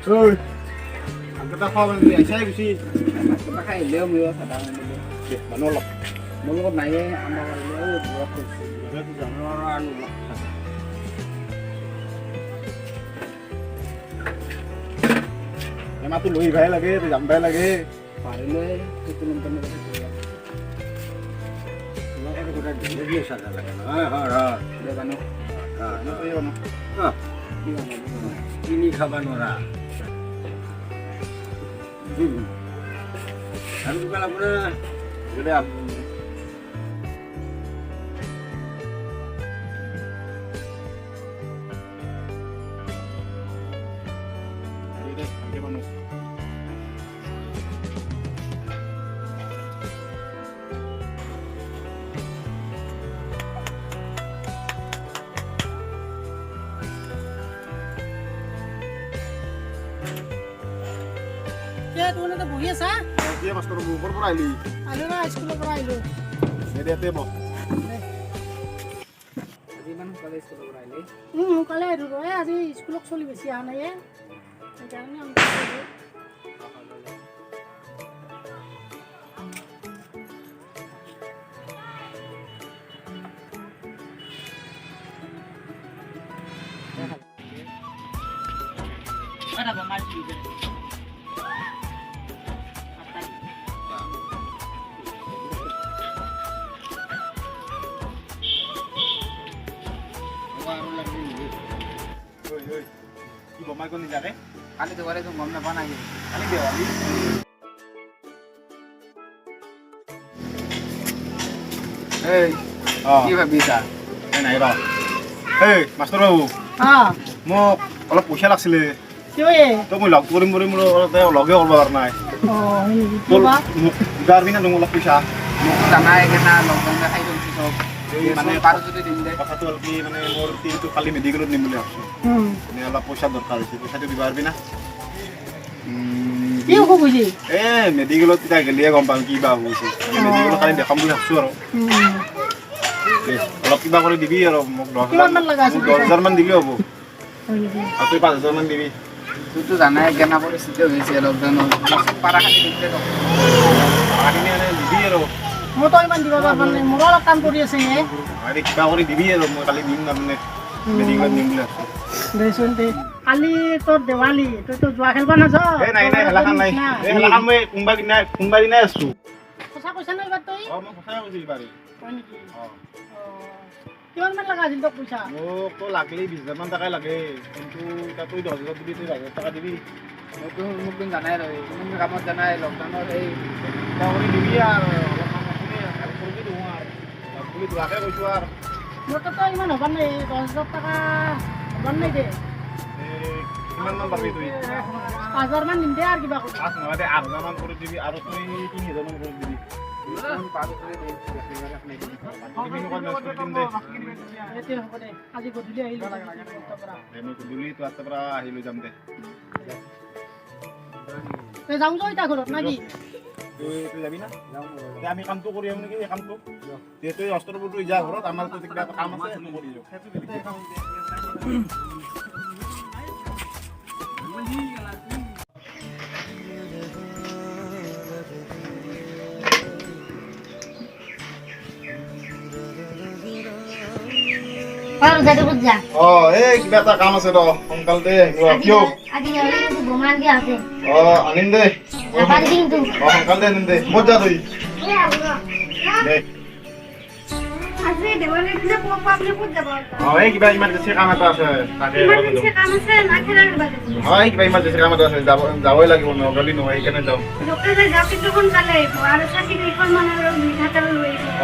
ঐ আনকেইটা খোৱা মানে আহিছাই বেছি কিবা খাই আহিলেও মোৰ চাদা মানুহ অলপ মোৰ লগত নাইয়ে আমাৰ বৰফ কৰিছে জানুৱাৰৰ আৰু অলপ এমাহটো লৈ আহিবাই লাগে যামবাই লাগে পাৰিলে সেইটো নম্বৰ কিনি খাবা নোৱাৰা আৰু কিবা আপোনাৰ তোনে বহি আছা মাষ্টৰ মোৰ পৰা আহিলি আহিলো না স্কুলৰ পৰা আহিলো ইয়াতে বহ আজি ইমান সোনকালে স্কুলৰ পৰা আহিলে সোনকালে আহিলো আজি স্কুলত চলি বেছি অহা নাই সেইকাৰণে কি বমাই কোন নিজাকে কালি দেৱালে তো গম নাপা নাই কালি দেৱালী এই কি ভাবিছা নাই ৰ এই মাষ্টৰ বাবু মোক অলপ পইচা লাগিছিলে তই মই লগ কৰিম বুলি মোৰ লগে কৰিব পৰা নাই দিবাৰ বিনা তুমি অলপ পইচা মোকতো জানাই কেনা লকডাউন খাই গৈছে চব মানে পাৰো যদি দিম দে কথাটো হ'ল কি মানে মোৰ টিমটো কালি মেডিকেলত নিম বুলি ভাবিছোঁ মানে অলপ পইচা দৰকাৰ হৈছে পইচাটো দিব পাৰিবি না মেডিকেলত এতিয়া গেলিয়ে গম পাম কি বা হৈছে মেডিকেলত কালি দেখাম বুলি ভাবিছোঁ আৰু অলপ কিবা কৰি দিবি আৰু মোক 10,000 মান দিলে হ'ব আৰু তই 5,000 মান দিবি তুইতো জানাই কেনা পৰিস্থিতি হৈছে লকডাউনত পাৰাখিনি দিম দে পাৰাখিনি মানে দিবি আৰু মইতো ইমান দিব পৰা নাই মোৰো অলপ কাম কৰি আছে কিবা কৰি দিবি আৰু মই কালি দিম তাৰমানে মেডিকেলত নিম বুলি ভাবিছোঁ দেচোন দে কালি তোৰ দেৱালী তইতো যোৱা খেলিব নাযাৱ নাই খেলাখন নাই খেলাখন মই কোনোবা দিনাই আছোঁ সঁচা কৈছা নাই এইবাৰ তই মই সঁচাই কৈছোঁ এইবাৰ হয় নেকি কিমান মান লগা আছিল তোক পইচা মোকতো লাগলি 20,000 মান টকাই লাগে কিন্তু এতিয়া তই 10,000 দিবি তই 5,000 টকা দিবি মোকতো জানাই ৰ কোনো কামত জানাই লকডাউনত এই কিবা কৰি দিবি আৰু অলপ কাম কৰি দিওঁ আৰু বুলি যোৱাকে কৈছোঁ আৰু মোৰ তাতো ইমান হ'ব নাই 10,000 টকা হ'ব নাই দে কিমান মান পাবি তই 5,000 মান দিম দে আৰু কিবা কৰি 8,000 মান কৰি দিবি আৰু তই 3,000 মান কৰি দিবি আজি গধূলি আহিলো মই গধূলি তোৰ পৰা আহি লৈ যাম দে যাওঁ যা এতিয়া ঘৰত না কি তই যাবি না আমি কামটো কৰি আহোঁ নেকি এই কামটো তই অস্ত্ৰবোৰটো যা ঘৰত আমাৰ কিবা এটা কাম আছে সেইটো কৰি যাওঁ এই কিবা এটা কাম আছে ৰ সোনকালতে কিয় আনিম দে সোনকালতে আনিম দে ক'ত যা তই দে এই কিবা ইমাৰ্জেঞ্চি কাম এটা আছে তাকে হয় কিবা ইমাৰ্জেঞ্চি কাম এটা আছে যাবই লাগিব নগলি নহয় সেইকাৰণে যাওঁ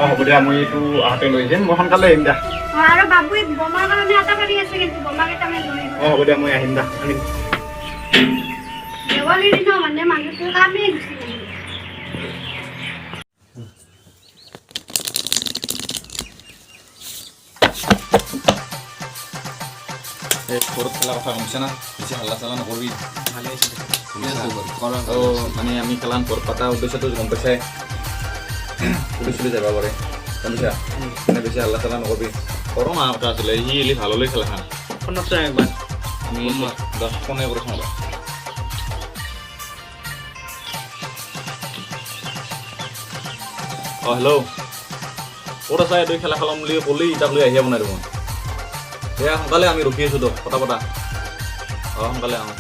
হ'ব দিয়া মই এইটো আহোঁতে লৈ যাম মই সোনকালে আহিম দিয়া হ'ব দিয়া মই আহিম দিয়া আনিম এই ঘৰত খেলা কথা কমছে না বেছি হাল্লা চাল্লা নকৰিবি ভালে আছে মানে আমি খেলান ঘৰত পতা উদ্দেশ্যটো গম পাইছাই পুলিচ চলি যাব পাৰে গম পাইছা মানে বেছি হাল্লা চাল্লা নকৰিবি ঘৰৰ মা কথা আছিলে সি এলি ভাললৈ খেলাখান একবাৰ আমি ফোনে কৰি চাওঁ অঁ হেল্ল' ক'ত আছা এইটো খেলা খেলাম বুলি ক'লি তাক লৈ আহিয়ে বনাই দেখোন সেয়া সোনকালে আমি ৰখি আছোঁ তো পতা পতা অঁ সোনকালে আহোঁ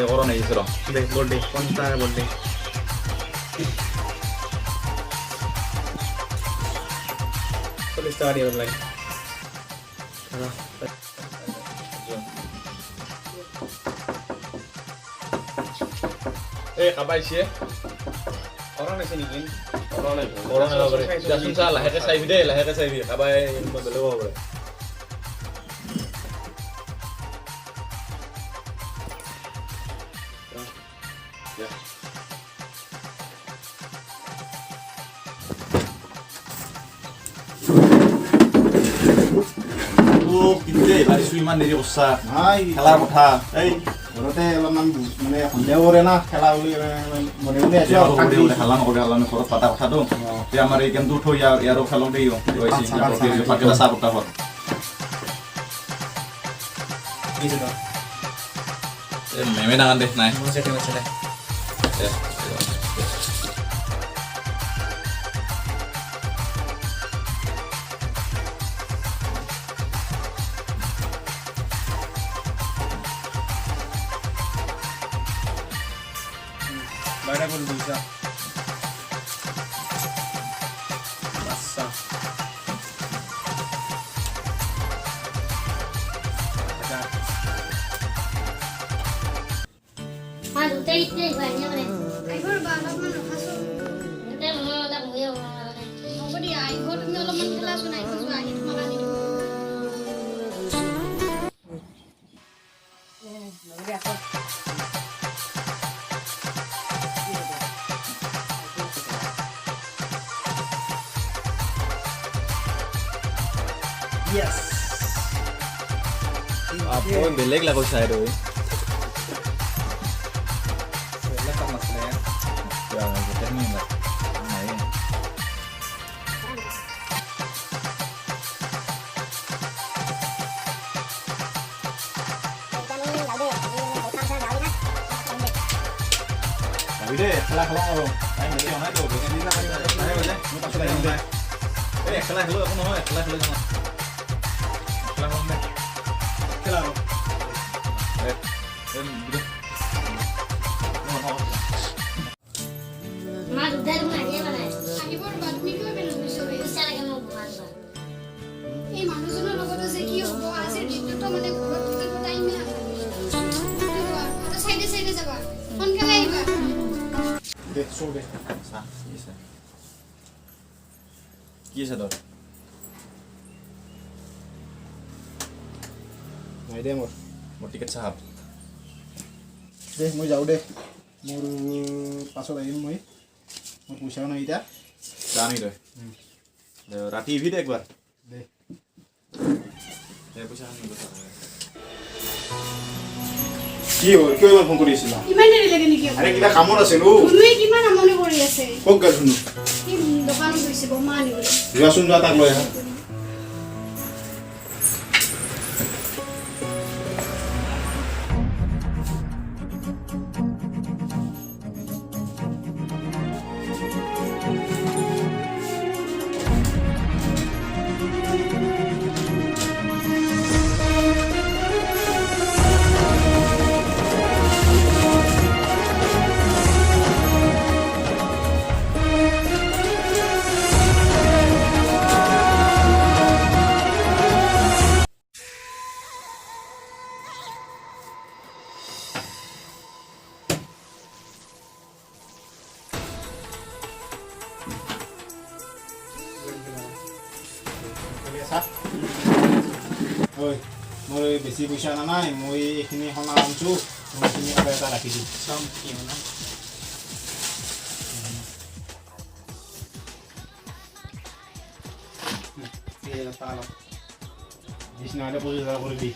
এই কৰণ আহিছে ৰ দে বৰ্ডে কোনটা বৰ্ডে চল্লিছ টকা দিব লাগে এই কাবাইছে কৰা নাছে নেকি দেচোন চা লাহেকে চাইবি দেই লাহেকে চাইবি কাবাই বেলেগ হ'ব পাৰে ইমান দেৰি কৰছা নাই খেলাৰ কথা এই ঘৰতে অলপমান মানে সন্দেহ কৰে না খেলা বুলি মনে মনে খেলা নকৰে আমি ঘৰত পতা কথাটো এতিয়া আমাৰ এই গেমটো থৈ ইয়াৰো খেলক দেই ভাতকেইটা চাহ পতা হ'ল মেমে ডাঙৰ দেখ নাই বাইরে করে দিয়েছা আচ্ছা Mà tụi tây tây về nhau này. Ai có bà nó mà nó khá Tụi tây mà nó đang nhiều mà này. không có đi ai có được nhau là mình cái lá số này không số ai mà ăn đi được. Yes. Apa beleg lah kau saya tu. Lepas masalah ya. Ya, kita ni enggak. Nah, ini. Tapi deh, kelah lo. Ayo ni yang ada tu. Ini nak ayo boleh. Ni tak sudah yang dah. Kelah lo aku mau, kelah lo sama. Kelah lo deh. Kelah lo. Gitu. Mà tụi tây mà nhau này. Ai có bà তুমি কিয় বেলেগ বিষয় Bisa lagi mau bukan. এই মানুহজনৰ লগত যে কি হ'ব আজিৰ দিনটো মানে ঘৰত থাকিব টাইমে নাপায় চাইডে চাইডে যাবা সোনকালে আহিবা দে চো দে Sah, bisa. Kisah dong. নাই দে মোৰ Mau tiket sahab. দে মই যাওঁ দে মোৰ পাছত আহিম মই মোৰ পইচাও নাই এতিয়া Dani deh. Rati TV deh একবার. দে পইচা আনি কথা। কি হ'ল কিয় ইমান ফোন কৰি আছিলা ইমান দেৰি লাগে নেকি আৰে কিবা কামত আছিলো তুমি কিমান আমনি কৰি আছে ক'ত গ'ল শুনো এই দোকানত গৈছে বমা আনিবলৈ যোৱাচোন যোৱা তাক লৈ আহা ঐ মোৰ বেছি পইচা অনা নাই মই এইখিনি সোণা আনিছোঁ মই এইখিনি আৰু এটা ৰাখি দিওঁ চাম কি সোণা দিছ নহ'লে 25,000 কৰিবি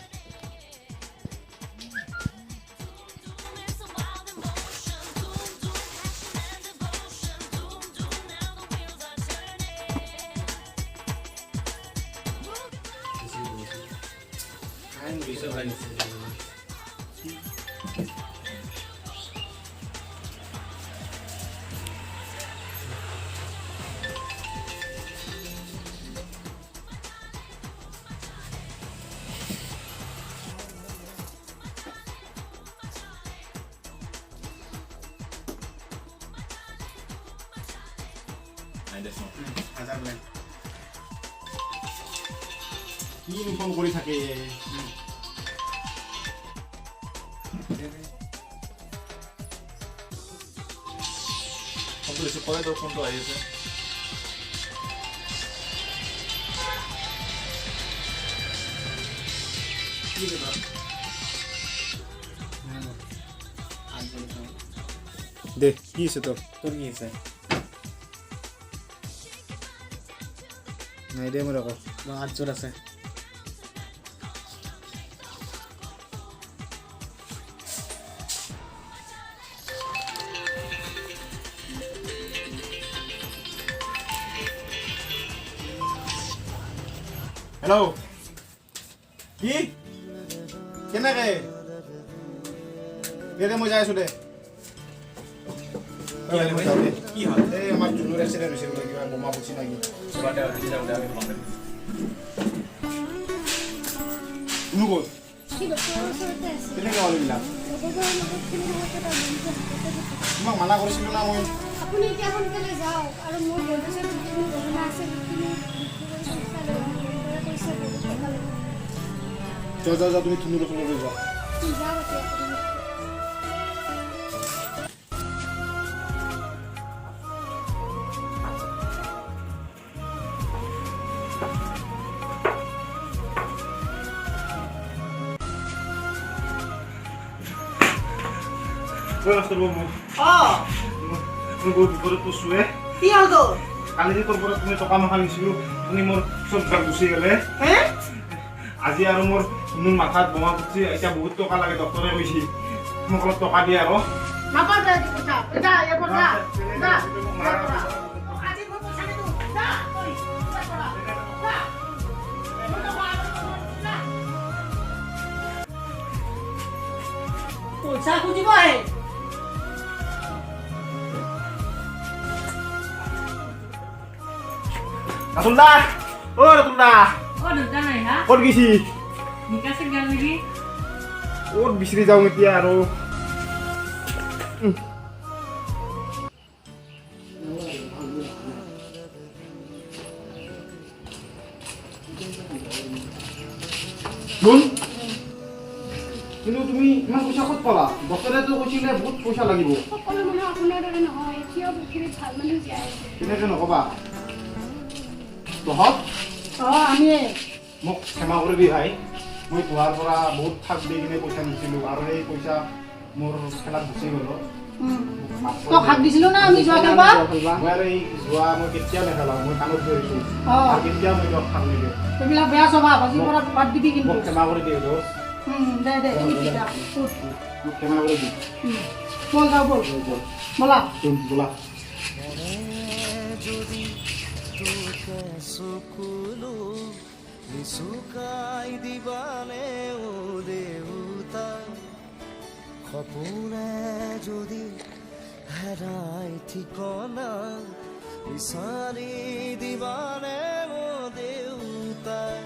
নাই দেচোন হাজাৰ বোলে কি ফোন কৰি থাকে ফোনটো ৰিচিভ কৰে তোৰ ফোনটো আহি আছে দে কি আছে তোৰ তোৰ কি আছে নাই দে মোৰ আকৌ 8 আছে হেল্ল' কি কেনেকে দে মই যাই আছো দে কি হ'ল এই আমাৰ জুনুৰ এক্সিডেণ্ট হৈছে বোলে কিবা বোমা ফুটছি নেকি বাটে আজি যাওঁতে আমি ফোন কৰিম জুনু ক'ত সি ডক্টৰৰ ওচৰতে আছে কেনেকৈ হ'ল এইবিলাক লগৰ লগত খেলি থাকোঁতে তাৰ মনটো তোমাক মানা কৰিছিলোঁ না মই আপুনি এতিয়া সোনকালে যাওক আৰু মোৰ বন্ধুজন যিখিনি গহনা আছে সেইখিনি বিক্ৰী কৰি পইচা লৈ বন্ধুৰে পইচা বহুত টকা লাগিব যা তুমি ধুনুৰ ওচৰলৈ যোৱা যাওক এতিয়া আপুনি মাষ্টৰ বাবু মই বহুত বিপদত পৰিছোঁ কি হ'ল তোৰ কালি যে তোৰ পৰা তুমি টকা মাখা নিছিলোঁ তুমি মোৰ চব গাত গুচি গ'লে আজি আৰু মোৰ মাথাত বোমা ফুটছি এতিয়া বহুত টকা লাগে ডক্টৰে কৈছে মোক অলপ টকা দিয়ে আৰু নাপাওঁ দে এইটো পইচা যা ইয়াৰ পৰা যা আজি মই পইচা নিদিওঁ যা তই ইয়াৰ পৰা যা মোৰ টকা যা পইচা খুজিব আহে ৰাতুল দা অ দেউতা নাই হা ক'ত গৈছি নিকাছে গেল নেকি ক'ত বিচাৰি যাওঁ এতিয়া আৰু শুন কিন্তু তুমি ইমান পইচা ক'ত পালা ডক্টৰেতো কৈছিলে বহুত পইচা লাগিব সকলো মানুহ আপোনাৰ দৰে নহয় এতিয়াও পৃথিৱীত ভাল মানুহ জীয়াই আছে তেনেকৈ নক'বা তহঁত আমি মোক ক্ষমা কৰিবি ভাই মই তোমাৰ পৰা বহুত ঠাক দি কিনে পইচা নিছিলোঁ আৰু এই পইচা মোৰ খেলাত গুচি গ'লোঁ তই হাত দিছিলো না আমি যোৱা খেলবা মই আৰু এই যোৱা মই কেতিয়াও নেখেলাওঁ মই কাণত ধৰিছোঁ অঁ আৰু কেতিয়াও মই তোক খাম নিদিওঁ এইবিলাক বেয়া স্বভাৱ আজিৰ পৰা বাদ দিবি কিন্তু মোক ক্ষমা কৰি দিওঁ দোষ দে দে মোক ক্ষমা কৰি দিওঁ বল যাও বল বলা বোলা চকুলো লিচুকাই দিবানে ও দেউতা সপোনে যদি হেৰাই ঠিকনা বিচাৰি দিবানে ও দেউতা